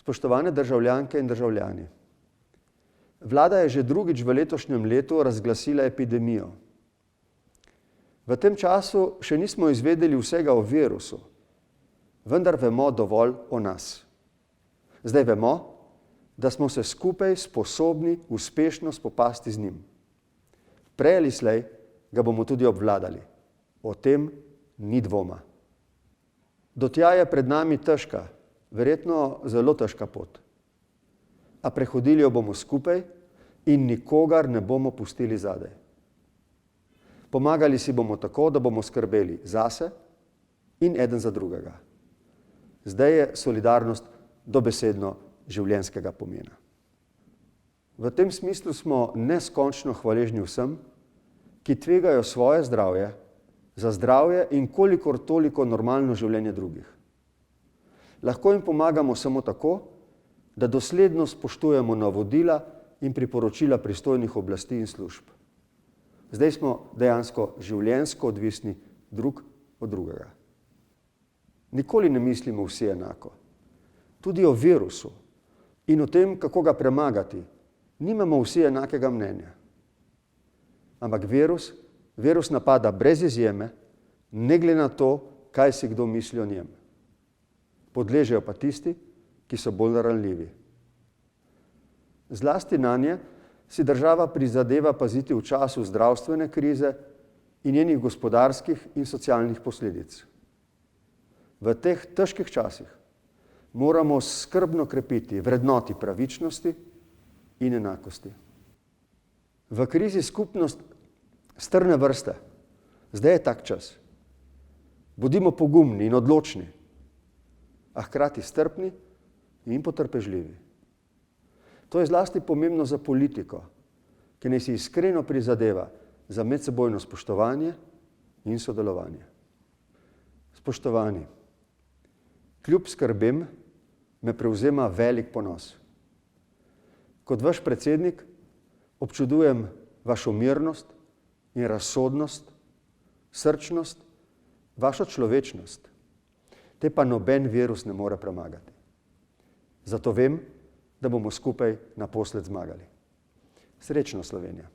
Spoštovane državljanke in državljani, vlada je že drugič v letošnjem letu razglasila epidemijo. V tem času še nismo izvedeli vsega o virusu, vendar vemo dovolj o nas. Zdaj vemo, da smo se skupaj sposobni uspešno spopasti z njim. Prej ali slej ga bomo tudi obvladali. O tem ni dvoma. Do tja je pred nami težka, verjetno zelo težka pot. A prehodili jo bomo skupaj in nikogar ne bomo pustili zadaj. Pomagali si bomo tako, da bomo skrbeli zase in eden za drugega. Zdaj je solidarnost dobesedno življenjskega pomena. V tem smislu smo neskončno hvaležni vsem, ki tvegajo svoje zdravje za zdravje in kolikor toliko normalno življenje drugih. Lahko jim pomagamo samo tako, da dosledno spoštujemo navodila in priporočila pristojnih oblasti in služb. Zdaj smo dejansko življenjsko odvisni drug od drugega. Nikoli ne mislimo vsi enako. Tudi o virusu in o tem, kako ga premagati, nimamo vsi enakega mnenja. Ampak virus napada brez izjeme, ne glede na to, kaj si kdo misli o njem. Podležejo pa tisti, ki so bolj ranljivi. Zlasti nanje si država prizadeva paziti v času zdravstvene krize in njenih gospodarskih in socialnih posledic. V teh težkih časih moramo skrbno krepiti vrednoti pravičnosti in enakosti. V krizi skupnost strne vrste. Zdaj je tak čas. Bodimo pogumni in odločni, a hkrati strpni in potrpežljivi. To je zlasti pomembno za politiko, ki naj si iskreno prizadeva za medsebojno spoštovanje in sodelovanje. Spoštovani, kljub skrbem me prevzema velik ponos. Kot vaš predsednik občudujem vašo mirnost in razsodnost, srčnost, vašo človečnost. Te pa noben virus ne more premagati. Zato vem, da bomo skupaj naposled zmagali. Srečno, Slovenija!